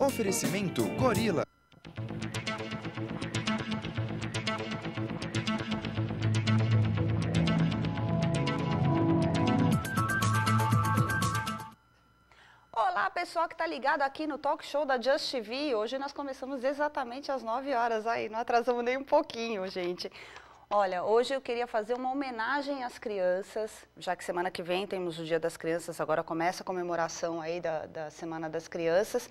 Oferecimento Gorila. Olá, pessoal que está ligado aqui no Talk Show da Just TV. Hoje nós começamos exatamente às 9 horas aí, não atrasamos nem um pouquinho, gente. Olha, hoje eu queria fazer uma homenagem às crianças, já que semana que vem temos o Dia das Crianças, agora começa a comemoração aí da Semana das Crianças.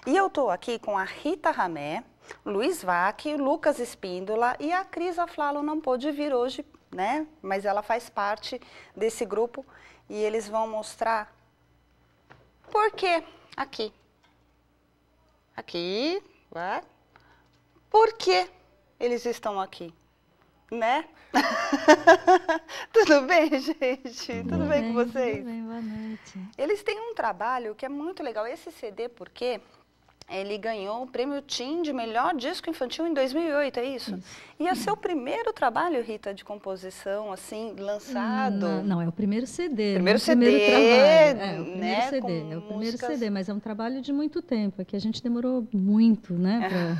E eu estou aqui com a Rita Ramé, Luiz Vac, Lucas Espíndola e a Cris Aflalo não pôde vir hoje, né? Mas ela faz parte desse grupo e eles vão mostrar por quê aqui. Aqui, vai. Por que eles estão aqui? Né? Tudo bem, gente? Tudo bem com vocês? Tudo bem, boa noite. Eles têm um trabalho que é muito legal. Esse CD, porque ele ganhou o prêmio TIM de melhor disco infantil em 2008, é isso? E é o seu primeiro trabalho, Rita, de composição, assim, lançado? Não, é o primeiro CD. Primeiro CD, trabalho, é o primeiro né? CD, é o primeiro CD, mas é um trabalho de muito tempo, é que a gente demorou muito, né,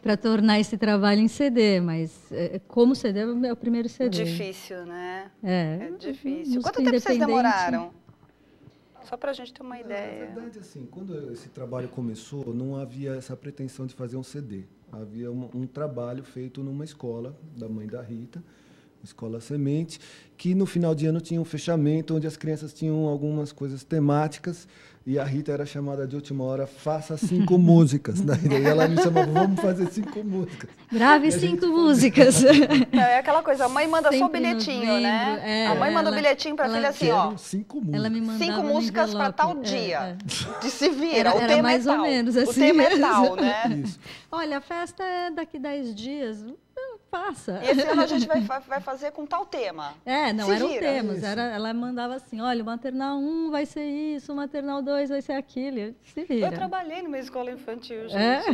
para tornar esse trabalho em CD, mas como CD é o primeiro CD. Difícil, né? É difícil. Quanto tempo vocês demoraram? Só para a gente ter uma ideia. Na verdade, assim, quando esse trabalho começou, não havia essa pretensão de fazer um CD. Havia um trabalho feito numa escola da mãe da Rita, Escola Semente, que no final de ano tinha um fechamento onde as crianças tinham algumas coisas temáticas e a Rita era chamada de última hora, faça 5 músicas. Daí ela me chamava, vamos fazer 5 músicas. Grave 5 músicas. É aquela coisa, a mãe manda só o bilhetinho, né? A mãe manda o bilhetinho para a filha assim, ó. 5 músicas. Ela me mandava 5 músicas para tal dia. De se vira, era o tema mais é tal. ou menos assim. O tema é tal, né? Isso. Olha, a festa é daqui 10 dias. Passa. E esse ano a gente vai fazer com tal tema. Não eram vira. temas. Ela mandava assim, olha, o maternal 1 vai ser isso, o maternal 2 vai ser aquilo. Se vira. Eu trabalhei numa escola infantil, gente.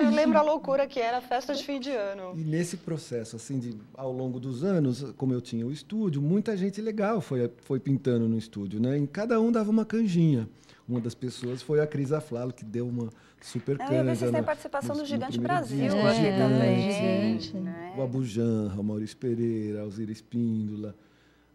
Eu lembro a loucura que era a festa de fim de ano. E nesse processo, assim, ao longo dos anos, como eu tinha o estúdio, muita gente legal foi pintando no estúdio, né? E cada um dava uma canjinha. Uma das pessoas foi a Cris Aflalo, que deu uma super canja. Eu vi vocês têm participação do Gigante Brasil disco, aqui também. Gigante. Né? O Abujanra, o Maurício Pereira, a Alzira Espíndola,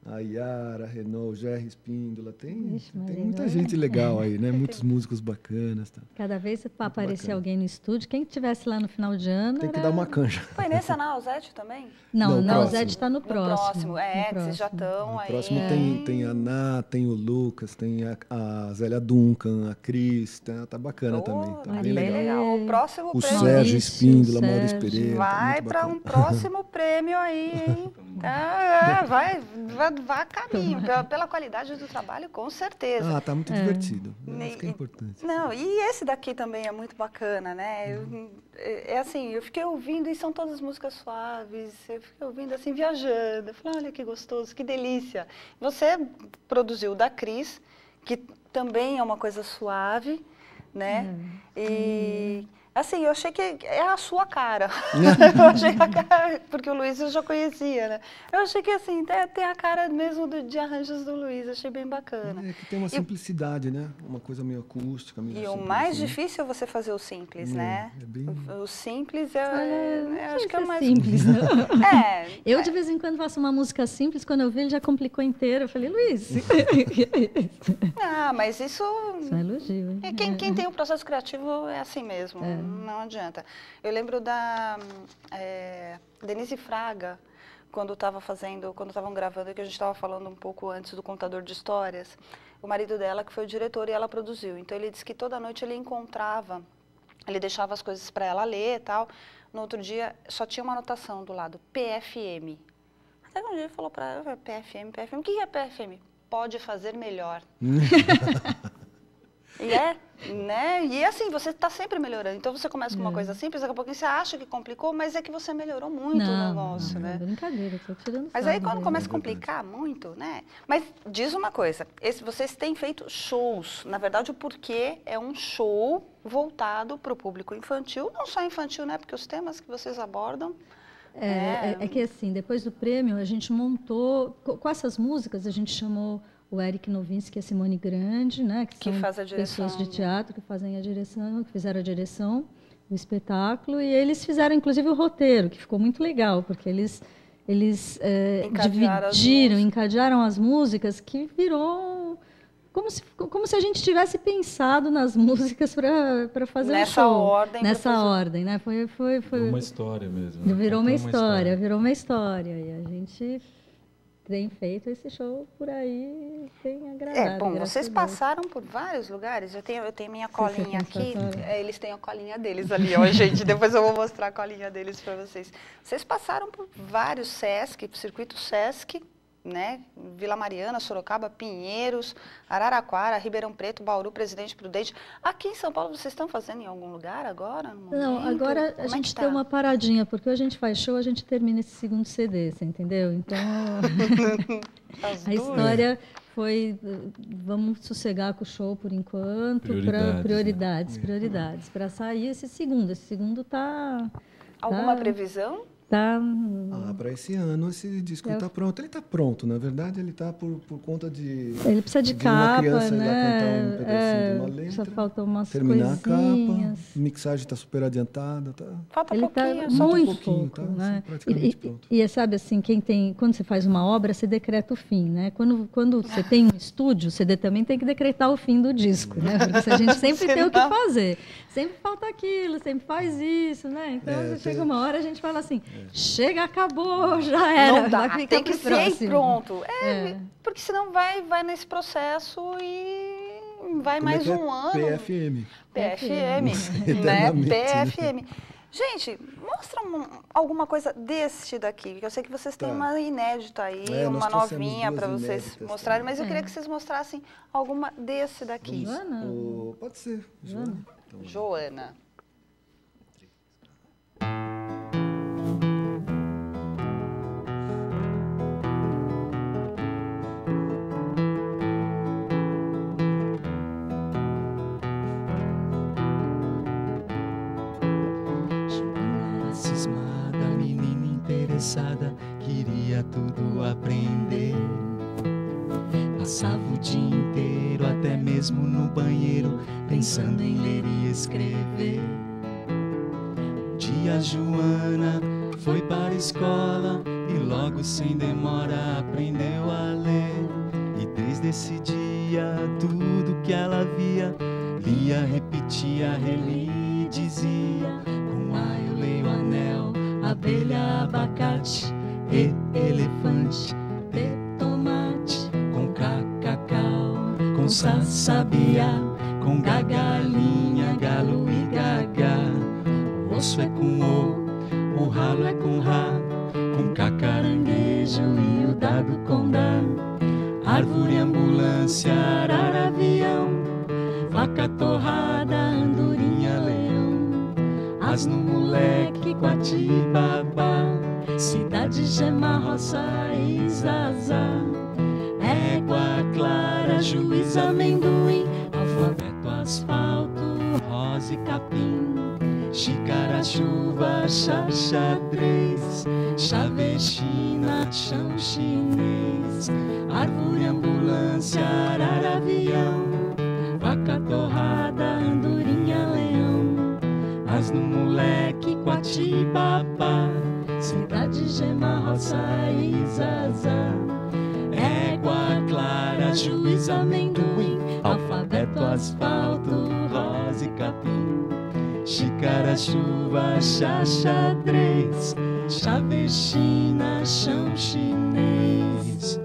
a Yara, a Renault, o Jerry Espíndola. Tem muita gente legal aí, né? Muitos músicos bacanas. Tá? Cada vez para aparecer alguém no estúdio, quem estivesse lá no final de ano... Tem que dar uma canja. Foi nesse na Alzete também? Não, na Alzete está no próximo. Que vocês já estão aí. No próximo tem a Ná, tem o Lucas, tem a Zélia Duncan, a Cris, tá bacana também. Tá bem legal. O próximo O prêmio... Sérgio Espíndola, Maurício Pereira. Vai para um próximo prêmio aí, hein? Vai a caminho, pela qualidade do trabalho, com certeza. Tá muito divertido. Isso que é importante. Não, e esse daqui também é muito bacana, né? Eu fiquei ouvindo e são todas músicas suaves, eu fiquei ouvindo assim, viajando. Eu falei, olha que gostoso, que delícia. Você produziu o da Cris, que também é uma coisa suave, né? E... assim, eu achei que é a sua cara. Eu achei a cara, porque o Luiz eu já conhecia, né? Eu achei que, assim, tem a cara mesmo de arranjos do Luiz, achei bem bacana. É que tem uma simplicidade, né? Uma coisa meio acústica. Meio e simples, o mais né? difícil é você fazer o simples, né? É bem... O simples, eu acho que é o mais... simples, não. Eu, de É. vez em quando, faço uma música simples, quando eu vi, ele já complicou inteiro. Eu falei, Luiz... Mas isso... Isso é elogio. Quem tem o processo criativo é assim mesmo. Não adianta. Eu lembro da Denise Fraga, quando estavam gravando, que a gente estava falando um pouco antes do Contador de Histórias, o marido dela, que foi o diretor, e ela produziu. Então, ele disse que toda noite ele deixava as coisas para ela ler e tal. No outro dia, só tinha uma anotação do lado, PFM. Até um dia ele falou para ela, PFM, o que é PFM? Pode fazer melhor. Né? E assim, você está sempre melhorando. Então, você começa com uma coisa simples, daqui a pouquinho você acha que complicou, mas é que você melhorou muito o negócio, né? Brincadeira, estou tirando Mas aí, quando começa a complicar muito, né? Mas diz uma coisa, vocês têm feito shows. Na verdade, o Porquê é um show voltado para o público infantil. Não só infantil, né? Porque os temas que vocês abordam... É que assim, depois do prêmio, a gente montou... Com essas músicas, a gente chamou o Eric Novinsky e a Simone Grande, né, que são faz a direção, pessoas de teatro que fazem a direção, que fizeram a direção do espetáculo, e eles fizeram inclusive o roteiro, que ficou muito legal, porque eles encadearam as músicas, que virou como se a gente tivesse pensado nas músicas para fazer o show. Nessa ordem, né? Foi uma história mesmo. Né? Virou uma história. E a gente tem feito esse show por aí, tem agradado. Bom, vocês passaram por vários lugares. Eu tenho minha colinha aqui. Eles têm a colinha deles ali, ó, gente. Depois eu vou mostrar a colinha deles para vocês. Vocês passaram por vários Sesc, circuito Sesc, né? Vila Mariana, Sorocaba, Pinheiros, Araraquara, Ribeirão Preto, Bauru, Presidente Prudente. Aqui em São Paulo, vocês estão fazendo em algum lugar agora? Não, agora a gente deu uma paradinha, porque a gente faz show, a gente termina esse segundo CD, você entendeu? Então, a história foi, vamos sossegar com o show por enquanto, prioridades, para sair esse segundo tá... Alguma previsão? Para esse ano esse disco está pronto. Ele está pronto, na verdade ele está por conta de... Ele precisa de capa, uma criança né? Cantar um pedacinho de uma letra, só faltam umas terminar coisinhas. A capa, a mixagem está super adiantada. Falta ele pouquinho, está muito pouco, tá, né? praticamente pronto. E sabe assim, quando você faz uma obra, você decreta o fim, né? Quando você tem um estúdio, você também tem que decretar o fim do disco, né? Porque a gente sempre tem o que fazer. Sempre falta aquilo, sempre faz isso, né? Então, chega uma hora, a gente fala assim, chega, acabou, já era. Não dá, tem que ser pronto. Porque senão vai nesse processo e vai mais um ano. PFM. Né? PFM. Gente, mostra alguma coisa deste daqui. Eu sei que vocês têm uma inédita aí, uma novinha para vocês mostrarem, mas eu queria que vocês mostrassem alguma desse daqui. Joana? Pode ser, Joana. Então, Joana. Queria tudo aprender. Passava o dia inteiro, até mesmo no banheiro, pensando em ler e escrever. Um dia Joana foi para a escola e logo sem demora aprendeu a ler. E desde esse dia tudo que ela via, lia, repetia, relia e dizia: com A eu leio anel, abelha, abacate, E, elefante, T, tomate, com K, cacau, com Sa, sabiá, com G, galinha, galo e gagá. O osso é com o ralo é com Rá, com K, caranguejo e o dado com Dá. Árvore, ambulância, arara, avião, vaca, torrada, andorinha, leão, asno, moleque, coati, babá, cidade, gema, roça e zazá, égua, clara, juiz, amendoim, alfabeto, asfalto, rosa e capim, xícara, chuva, chá, xadrez, chavechina, chão chinês, árvore, ambulância, arara, avião, vaca, torrada, andorinha, leão, asno, moleque, coati, babá, cidade, gema, roça e zazá, égua, clara, juiz, amendoim, alfabeto, asfalto, rosa e capim, xícara, chuva, chá, xadrez, chavechina, chão chinês.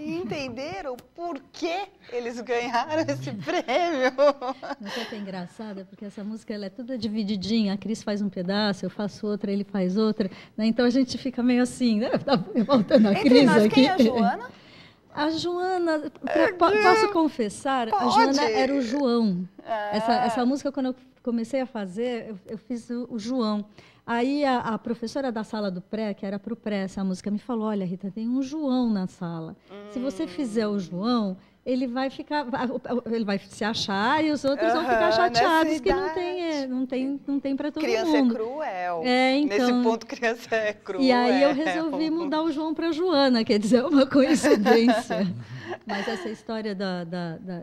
Entenderam por que eles ganharam esse prêmio? Não é tão engraçada, porque essa música ela é toda divididinha. A Cris faz um pedaço, eu faço outra, ele faz outra. Né? Então a gente fica meio assim, né? Tá voltando a Cris aqui. Quem é a Joana? A Joana, posso confessar, Pode. A Joana era o João. Essa música, quando eu comecei a fazer, eu fiz o João. Aí a professora da sala do pré, que era para o pré essa música, me falou, olha, Rita, tem um João na sala. Se você fizer o João, ele vai se achar e os outros vão ficar chateados, que não tem para todo criança mundo. Criança é cruel. Então, nesse ponto, criança é cruel. E aí eu resolvi mudar o João para Joana, quer dizer, uma coincidência. Mas essa história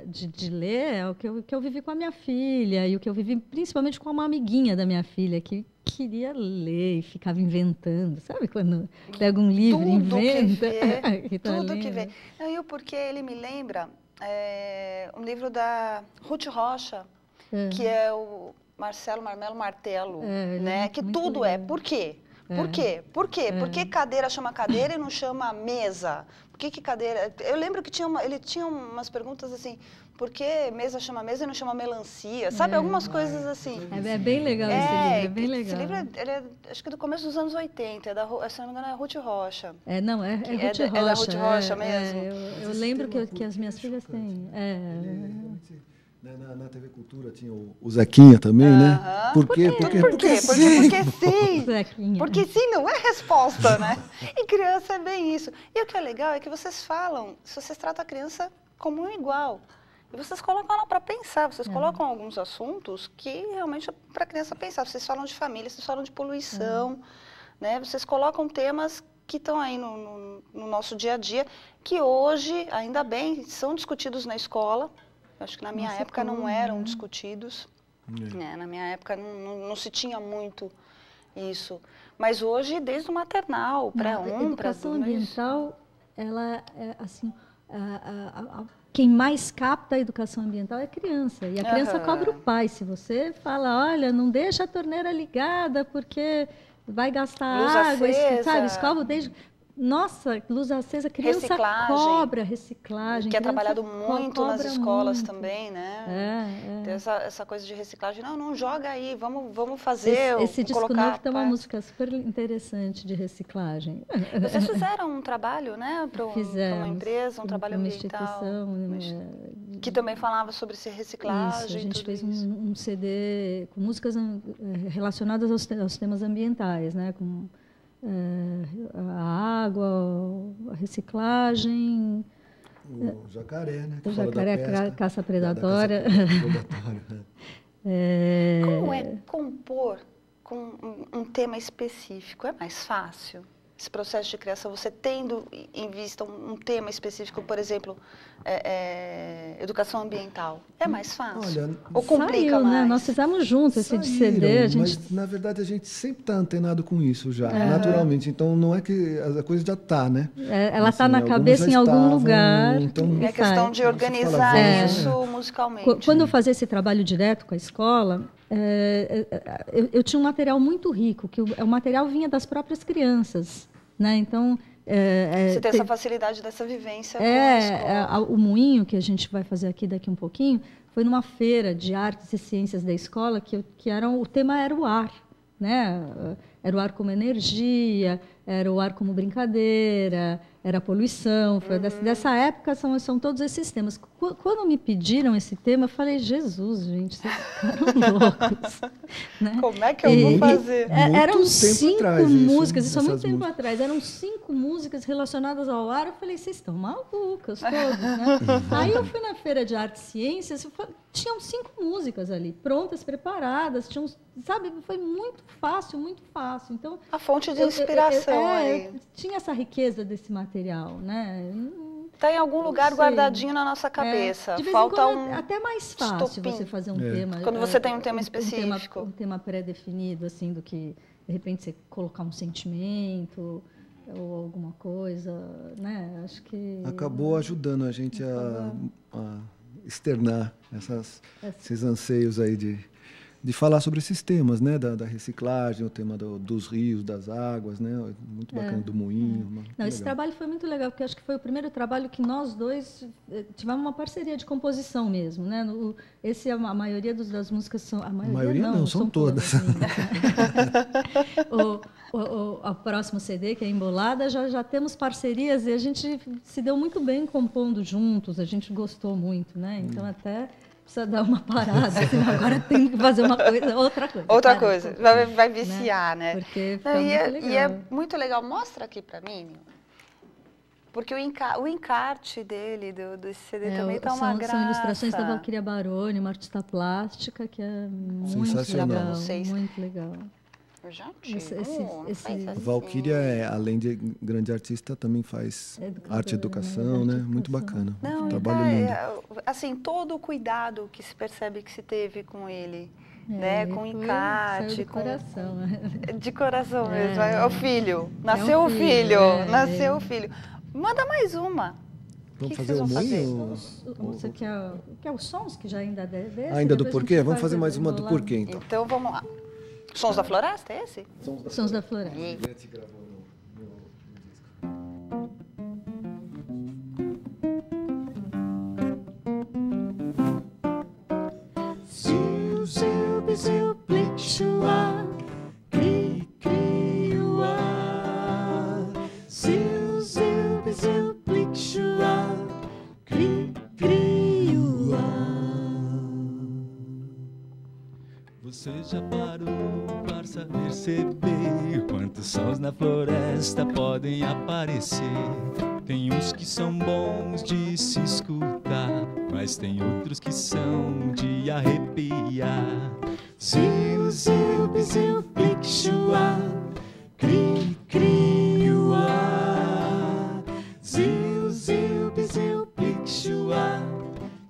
de ler é o que eu vivi com a minha filha, e o que eu vivi principalmente com uma amiguinha da minha filha, que queria ler e ficava inventando. Sabe quando pega um livro e inventa? Tudo que vê. E o porquê ele me lembra um livro da Ruth Rocha, que é o Marcelo Marmelo Martelo, né? Que tudo legal. Por quê? Por quê? Por quê? Por que cadeira chama cadeira e não chama mesa? Por que cadeira... Eu lembro que ele tinha umas perguntas assim, por que mesa chama mesa e não chama melancia? Sabe, algumas coisas assim. É bem legal esse livro, é bem legal. Esse livro, acho que é do começo dos anos 80, se não me engano é Ruth Rocha. É Ruth Rocha. É da Ruth Rocha mesmo. Eu lembro que as minhas filhas têm. Na TV Cultura tinha o Zequinha também, né? Por quê? Porque sim. Zequinha. Porque sim não é resposta, né? E criança é bem isso. E o que é legal é que vocês falam, vocês tratam a criança como um igual. E vocês colocam ela para pensar, vocês colocam alguns assuntos que realmente é para a criança pensar. Vocês falam de família, vocês falam de poluição, né? Vocês colocam temas que estão aí no nosso dia a dia, que hoje, ainda bem, são discutidos na escola. Acho que na minha época não eram discutidos. Na minha época não se tinha muito isso. Mas hoje, desde o maternal, pré-1, pré-2... A educação ambiental, ela é assim... Quem mais capta a educação ambiental é a criança. E a criança cobra o pai. Se você fala, olha, não deixa a torneira ligada porque vai gastar luz água, acesa. Sabe? Escova desde... Nossa, luz acesa, criança cobra reciclagem. Que é trabalhado muito nas escolas também, né? Tem essa coisa de reciclagem. Não joga aí, vamos fazer. Esse disco novo tem uma música super interessante de reciclagem. Vocês fizeram um trabalho, né? Para uma empresa, um trabalho ambiental. Que também falava sobre reciclagem. Isso, a gente fez um CD com músicas relacionadas aos temas ambientais, né? Com a água, a reciclagem. O jacaré, né? O jacaré, a caça predatória. Como é compor com um tema específico? É mais fácil? Esse processo de criação, você tendo em vista um tema específico, por exemplo, educação ambiental, é mais fácil? Olha, ou complica mais? Né? Nós fizemos juntos esse de CD. Mas, na verdade, a gente sempre está antenado com isso já, naturalmente. Então, não é que a coisa já está, né? Ela está na cabeça em algum lugar. Então, é questão de organizar isso musicalmente. Quando eu fazia esse trabalho direto com a escola, eu tinha um material muito rico, que o material vinha das próprias crianças, né? Então você tem essa facilidade dessa vivência com a escola. O moinho que a gente vai fazer aqui daqui um pouquinho foi numa feira de artes e ciências da escola o tema era o ar, né? Era o ar como energia, era o ar como brincadeira, era a poluição. Foi dessa época são todos esses temas. Quando me pediram esse tema, eu falei, Jesus, gente, vocês ficaram loucos. Né? Como é que eu vou fazer? Eram 5 músicas, isso há muito tempo atrás, eram 5 músicas relacionadas ao ar. Eu falei, vocês estão malucas todos, né? Aí eu fui na Feira de Artes e Ciências, tinham 5 músicas ali, prontas, preparadas, sabe, foi muito fácil, muito fácil. Então, a fonte de inspiração aí. Tinha essa riqueza desse material, né? Está em algum lugar guardadinho na nossa cabeça. De vez Falta em quando, até mais fácil você fazer um tema. Quando você tem um tema específico. Um tema pré-definido, assim, do que, de repente, você colocar um sentimento ou alguma coisa, né? Acho que... Acabou ajudando a gente a externar esses anseios aí de falar sobre esses temas, né, da reciclagem, o tema dos rios, das águas, né, muito bacana, do moinho. Não, esse trabalho foi muito legal, porque acho que foi o primeiro trabalho que nós dois tivemos uma parceria de composição mesmo, né? A maioria das músicas são... A maioria não, são todas. O próximo CD, que é Embolada, já temos parcerias e a gente se deu muito bem compondo juntos, a gente gostou muito, né? Então até precisa dar uma parada, assim, agora tem que fazer outra coisa. Outra coisa, vai viciar, né? Porque fica muito legal. E é muito legal, mostra aqui para mim, porque o encarte dele, desse CD também está uma graça. São ilustrações da Valquíria Baroni, uma artista plástica que é muito legal, muito legal. A Valquíria, além de grande artista, também faz arte e educação, né? Muito bacana. Não, trabalho lindo. Assim, todo o cuidado que se percebe que se teve com ele, né? Com encarte, de coração. De coração mesmo. É o filho. Nasceu o filho. Nasceu o filho. Manda mais uma. Vamos fazer o moinho? Você quer os sons que já ainda desse? Ainda do porquê? Vamos fazer mais uma do porquê, então. Então, vamos lá. Sons da Floresta, é esse? Sons da Floresta. Você já parou para perceber quantos sons na floresta podem aparecer? Tem uns que são bons de se escutar, mas tem outros que são de arrepiar. Ziu, ziu, biziu, plic, chua, cri, cri, uá. Ziu, ziu, biziu, plic, chua,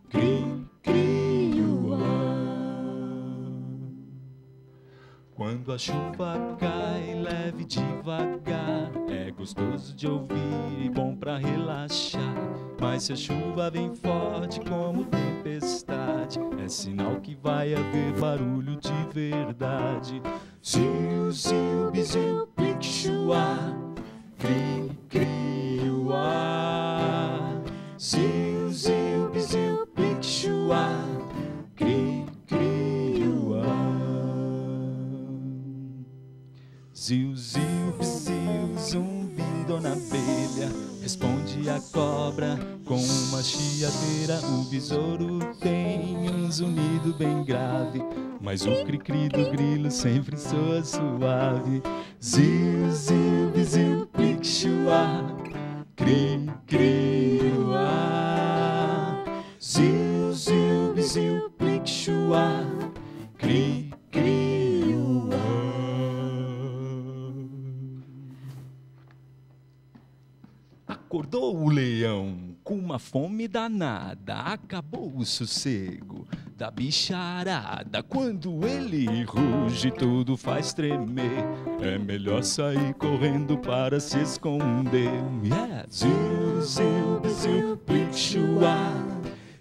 cri, cri, uá. Quando a chuva cai leve devagar, é gostoso de ouvir e bom pra relaxar. Mas se a chuva vem forte como tempestade, é sinal que vai haver barulho de verdade. Ziu, ziu, biziu, plic, chua, cri, cri, uá. Ziu, ziu, biziu, plic, chua, cri, cri, uá. Ziu, ziu, biziu, zumbi, dona abelha, responde a cobra com uma chiadeira. O besouro tem um zunido bem grave, mas o cri-cri do grilo sempre soa suave. Ziu, ziu, biziu, plic, chua, cri, cri, uá. Ziu, ziu, biziu, plic, chua, cri, cri, uá. Acordou o leão com uma fome danada, acabou o sossego da bicharada. Quando ele ruge, tudo faz tremer, é melhor sair correndo para se esconder. Yeah. Ziu, ziu, biziu, plic, chua,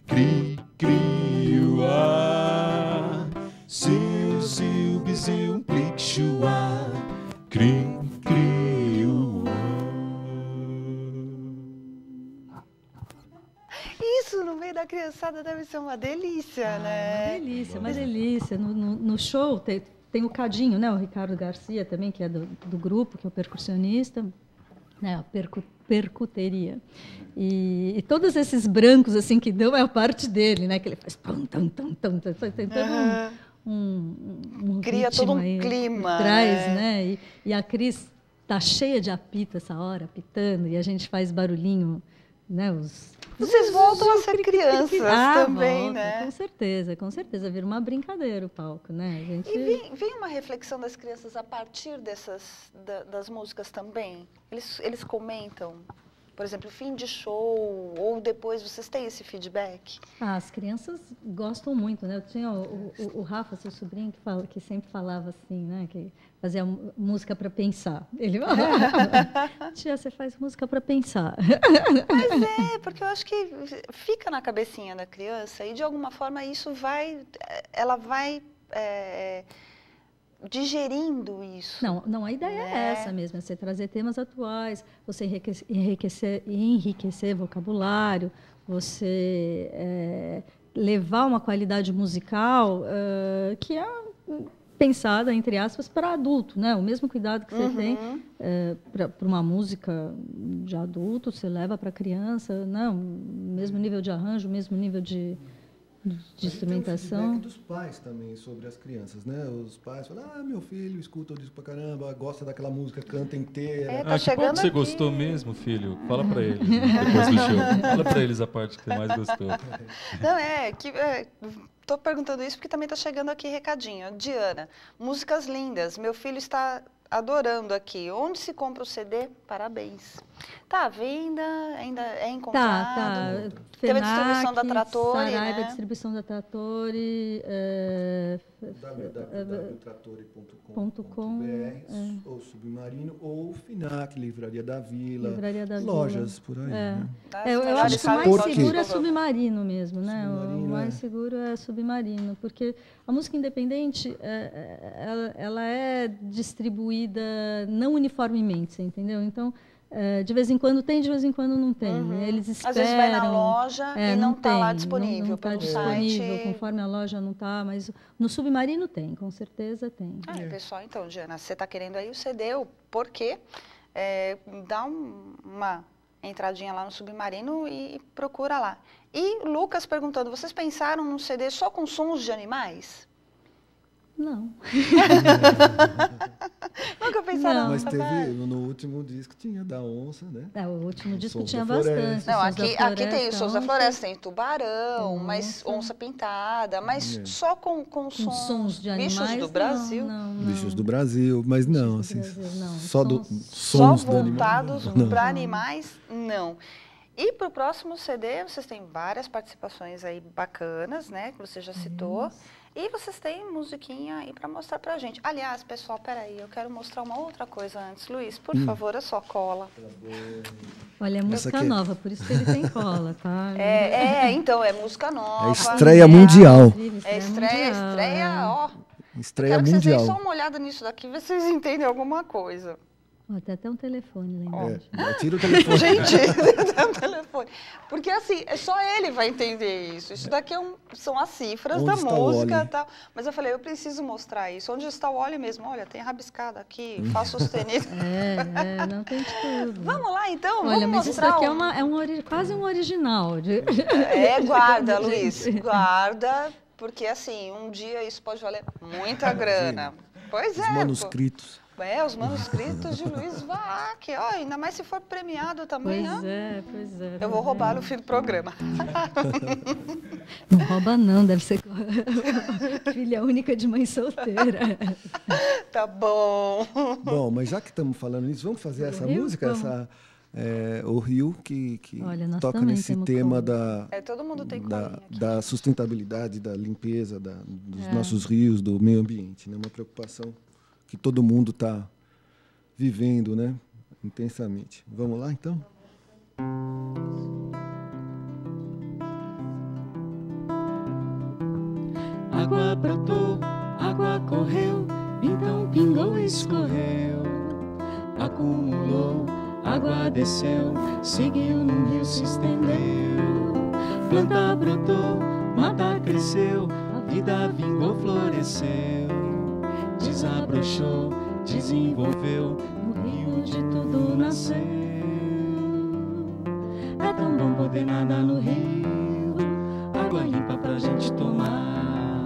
cri, cri, uá. Ziu, ziu, biziu, plic, chua, cri, cri, uá. Isso no meio da criançada deve ser uma delícia, né? Uma delícia. No show tem o Cadinho, né? O Ricardo Garcia também, que é do grupo, que é o percussionista, né? A percuteria. E todos esses brancos assim que dão é a parte dele, né? Que ele faz cria todo um clima, traz, né? E a Cris tá cheia de apito essa hora, apitando, e a gente faz barulhinho, né? Vocês voltam a ser crianças também, volta, né? Com certeza, vira uma brincadeira o palco, né? E vem uma reflexão das crianças a partir das músicas também? Eles comentam, por exemplo, fim de show, ou depois vocês têm esse feedback? As crianças gostam muito, né? Eu tinha o Rafa, seu sobrinho, que sempre falava assim, né? Que fazia música para pensar. Ele tia, você faz música para pensar. Mas porque eu acho que fica na cabecinha da criança e de alguma forma ela vai digerindo isso. Não, a ideia é essa mesmo, é você trazer temas atuais, você enriquecer vocabulário, você levar uma qualidade musical que é pensada, entre aspas, para adulto, né? O mesmo cuidado que você tem para uma música de adulto, você leva para criança, não, mesmo nível de arranjo, mesmo nível de instrumentação. Tem o feedback dos pais também sobre as crianças, né? Os pais falam, meu filho escuta o disco pra caramba, gosta daquela música, canta inteira. Tá chegando que parte você gostou mesmo, filho? Fala pra eles, depois do show. Fala pra eles a parte que você mais gostou. Não, tô perguntando isso porque também tá chegando aqui recadinho. Diana, músicas lindas, meu filho está adorando aqui. Onde se compra o CD? Parabéns. Tá à venda? Ainda é encontrado? Tá. Teve a distribuição da Trattori, Saraiva, né? distribuição da Trattori. www.trattori.com.br ou Submarino, ou FINAC, Livraria da Vila, lojas por aí. Né? Eu acho que o mais seguro é Submarino mesmo, né? O mais seguro é Submarino, porque a música independente, ela é distribuída não uniformemente, você entendeu? Então, de vez em quando tem, de vez em quando não tem. Eles esperam. Às vezes vai na loja e não está lá disponível. Não está disponível, conforme a loja não está, mas no Submarino tem, com certeza tem. Pessoal, então, Diana, você está querendo aí o CD, o porquê? Dá uma entradinha lá no Submarino e procura lá. E Lucas perguntando, vocês pensaram num CD só com sons de animais? Não. Nunca pensaram. Mas teve, no último disco tinha da onça, né? O último disco tinha bastante. Não, aqui tem os Sons da Floresta, tem tubarão, mas onça pintada, mas só com sons de animais. Bichos do Brasil. Não. Bichos do Brasil, mas não, assim, só sons voltados para animais, não. E para o próximo CD, vocês têm várias participações aí bacanas, né? Que você já citou. E vocês têm musiquinha aí para mostrar pra gente. Aliás, pessoal, peraí, eu quero mostrar uma outra coisa antes. Luiz, por favor, a sua cola. Olha, é música nova, por isso que ele tem cola, tá? Então, é música nova. É estreia mundial. É estreia, ó. Estreia mundial. Mundial. Quero que vocês deem só uma olhada nisso daqui, ver se vocês entendem alguma coisa. Tem até um telefone lá embaixo. Tira o telefone. Gente, tem um telefone. Porque assim, só ele vai entender isso. Isso daqui são as cifras da música e tal. Mas eu falei, eu preciso mostrar isso. Onde está o Oli mesmo? Olha, tem rabiscada aqui, Fá sustenido. Não tem de tudo. Vamos lá, então, Olha, vamos mas mostrar. Isso aqui quase um original. Guarda, Luiz, guarda. Porque assim, um dia isso pode valer muita grana. Pois Os manuscritos. Os manuscritos de Luiz Vaak, ainda mais se for premiado também, Pois é. Eu vou roubar no fim do programa. Não rouba não, deve ser filha única de mãe solteira. Tá bom. Bom, mas já que estamos falando nisso, vamos fazer essa música, o Rio, que toca nesse tema todo mundo tem da sustentabilidade, da limpeza dos nossos rios, do meio ambiente, né? Uma preocupação que todo mundo está vivendo, né, intensamente. Vamos lá, então? Água brotou, água correu, então pingou e escorreu. Acumulou, água desceu, seguiu no rio, se estendeu. Planta brotou, mata cresceu, a vida vingou, floresceu. Desabrochou, desenvolveu, no rio de tudo nasceu. É tão bom poder nadar no rio, água limpa pra gente tomar.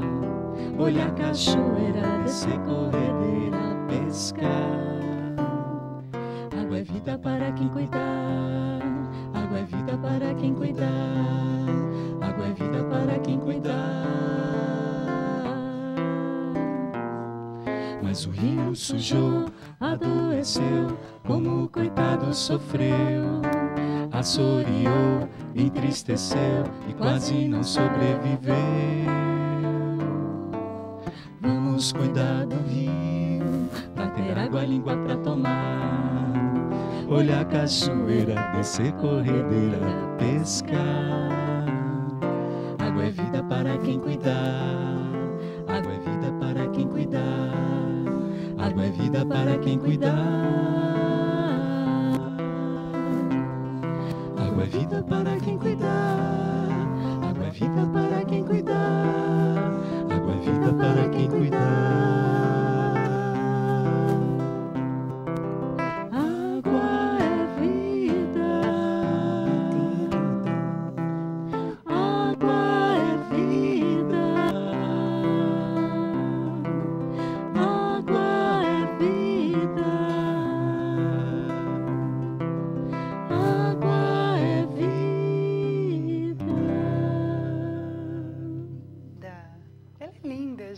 Olhar cachoeira, descer corredeira, pescar. Água é vida para quem cuidar, água é vida para quem cuidar, água é vida para quem cuidar. Mas o rio sujou, adoeceu, como o coitado sofreu. Assoreou, entristeceu e quase não sobreviveu. Vamos cuidar do rio, pra ter água língua pra tomar. Olhar cachoeira, descer corredeira, pescar. Água é vida para quem cuidar, água é vida para quem cuidar. Água é vida para quem cuidar. Água é vida para quem cuidar. Água é vida para quem cuidar.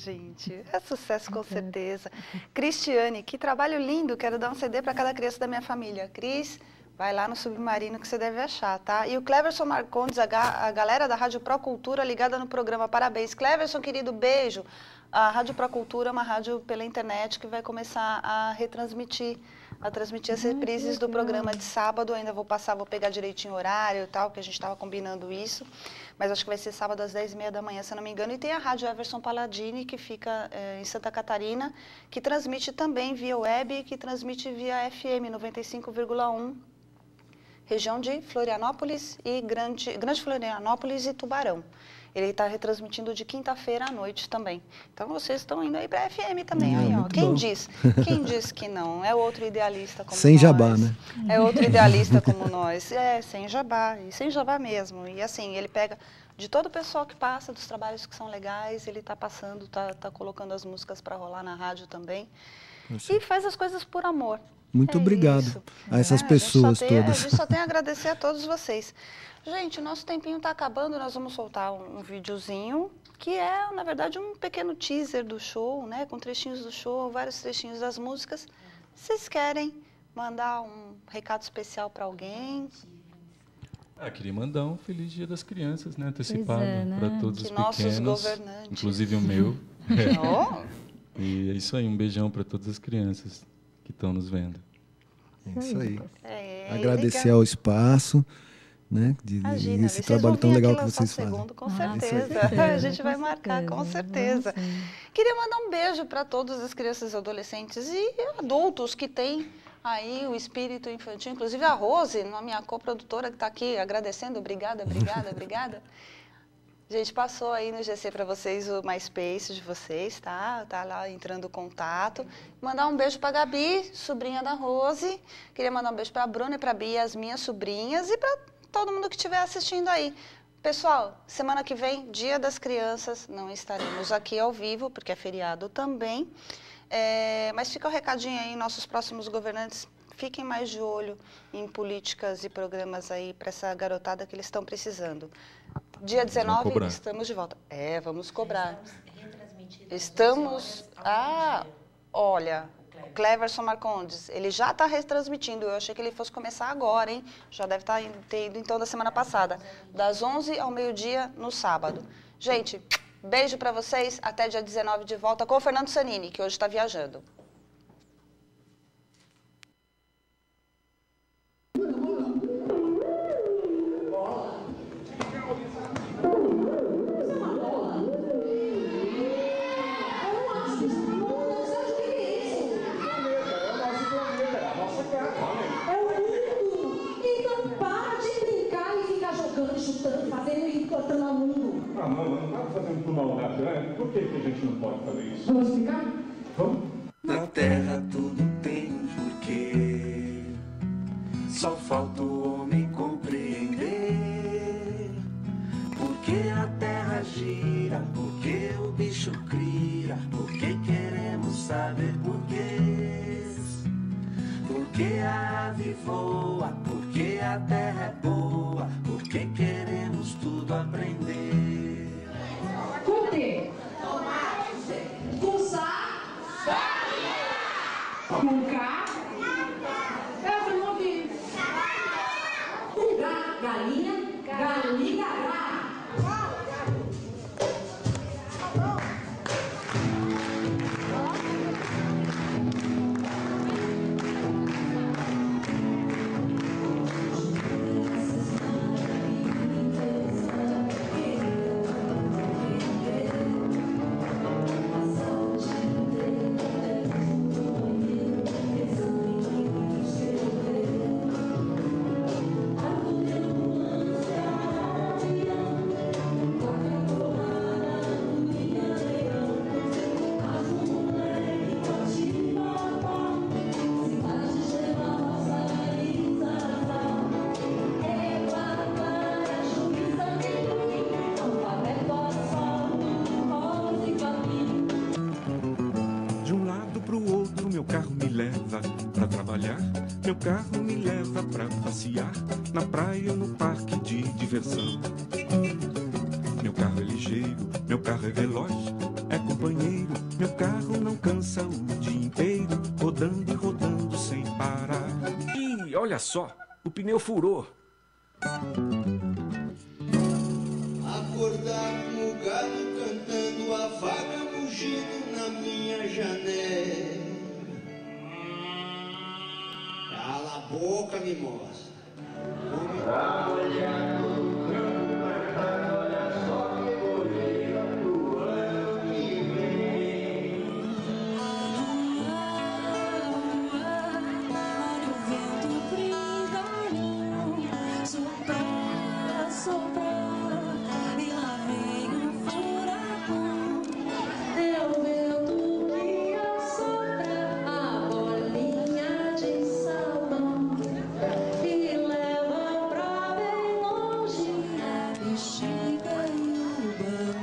Gente, é sucesso com certeza. Cristiane, que trabalho lindo, quero dar um CD para cada criança da minha família. Cris, vai lá no Submarino que você deve achar, tá? E o Cleverson Marcondes, a galera da Rádio Procultura ligada no programa, parabéns. Cleverson, querido, beijo. A Rádio Procultura é uma rádio pela internet que vai começar a transmitir as reprises do programa de sábado. Ainda vou pegar direitinho o horário e tal, que a gente estava combinando isso. Mas acho que vai ser sábado às 10h30 da manhã, se eu não me engano. E tem a Rádio Everson Palladini, que fica em Santa Catarina, que transmite também via web, que transmite via FM 95,1, região de Florianópolis e Grande Florianópolis e Tubarão. Ele está retransmitindo de quinta-feira à noite também. Então vocês estão indo aí para a FM também. Aí, ó. Quem diz que não? É outro idealista como nós. Sem jabá, né? É outro idealista como nós. É, sem jabá. E sem jabá mesmo. E assim, ele pega de todo o pessoal que passa, dos trabalhos que são legais, ele está passando, está colocando as músicas para rolar na rádio também. E faz as coisas por amor. Muito obrigado a essas pessoas todas. A gente só tem a agradecer a todos vocês. Gente, o nosso tempinho está acabando, nós vamos soltar um videozinho, que é, na verdade, um pequeno teaser do show, né? Com trechinhos do show, vários trechinhos das músicas. Vocês querem mandar um recado especial para alguém? Queria mandar um Feliz Dia das Crianças, né? Antecipado, né? Para todos os nossos pequenos, governantes. Inclusive o meu. E é isso aí, um beijão para todas as crianças que estão nos vendo. É isso aí. Agradecer ao espaço, né, Imagina, esse trabalho tão legal que vocês fazem. Segundo, com certeza. A gente vai marcar, com certeza. Queria mandar um beijo para todas as crianças, adolescentes e adultos que têm aí o espírito infantil. Inclusive a Rose, a minha coprodutora, que está aqui agradecendo. Obrigada, obrigada, obrigada. A gente passou aí no GC para vocês o MySpace de vocês, tá? Tá lá entrando contato. Mandar um beijo para a Gabi, sobrinha da Rose. Queria mandar um beijo para a Bruna e para a Bia, as minhas sobrinhas, e para todo mundo que estiver assistindo aí. Pessoal, semana que vem, Dia das Crianças, não estaremos aqui ao vivo, porque é feriado também. Mas fica o recadinho aí, nossos próximos governantes, fiquem mais de olho em políticas e programas aí para essa garotada que eles estão precisando. Dia 19, estamos de volta. Vamos cobrar. Estamos... olha... Cleverson Marcondes, ele já está retransmitindo. Eu achei que ele fosse começar agora, hein? Já deve ter ido então da semana passada. Das 11 ao meio-dia no sábado. Gente, beijo para vocês. Até dia 19 de volta com o Fernando Sanini, que hoje está viajando. Não está fazendo por maldade, né? Por que a gente não pode fazer isso? Vamos explicar? Vamos? Na terra tudo tem um porquê, só falta o homem compreender. Porque a terra gira, porque o bicho cria, porque queremos saber porquês. Porque a ave voa, porque a terra é boa, porque queremos tudo aprender. Com T. Com Sá. Com K. Eu não ouvi. Com Gá. Galinha. Galinha. meu carro me leva pra trabalhar, meu carro me leva pra passear, na praia ou no parque de diversão. Meu carro é ligeiro, meu carro é veloz, é companheiro, meu carro não cansa o dia inteiro, rodando e rodando sem parar. Ih, olha só, o pneu furou. Acordar com o galo cantando, a vaca mugindo na minha janela. Cala a boca, mimosa. Tá olhando o campo cantando, olha só que colheita do ano que vem. Olha o vento brincalhão, soprar, soprar, e lá vem o furacão. É o vento que assopra a bolinha de sabão e leva pra bem longe a bexiga e o balão.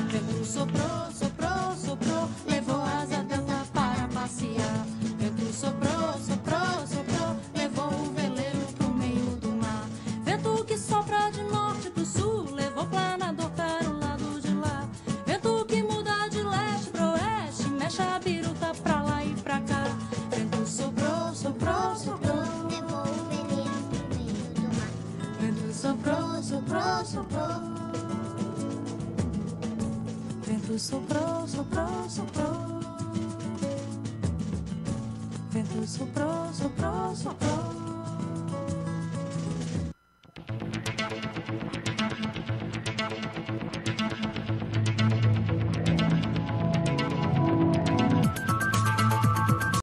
Vento soprou, soprou, soprou, levou asa delta para passear. Vento soprou, soprou, soprou, levou o veleiro pro meio do mar. Vento que sopra de norte pro sul, levou planador para o lado de lá. Vento que muda de leste pro oeste, mexe a biruta pra lá e pra cá. Vento soprou, soprou, soprou, levou o veleiro pro meio do mar. Vento soprou, soprou, soprou. Vento soprou, soprou, soprou. Vento soprou, soprou, soprou.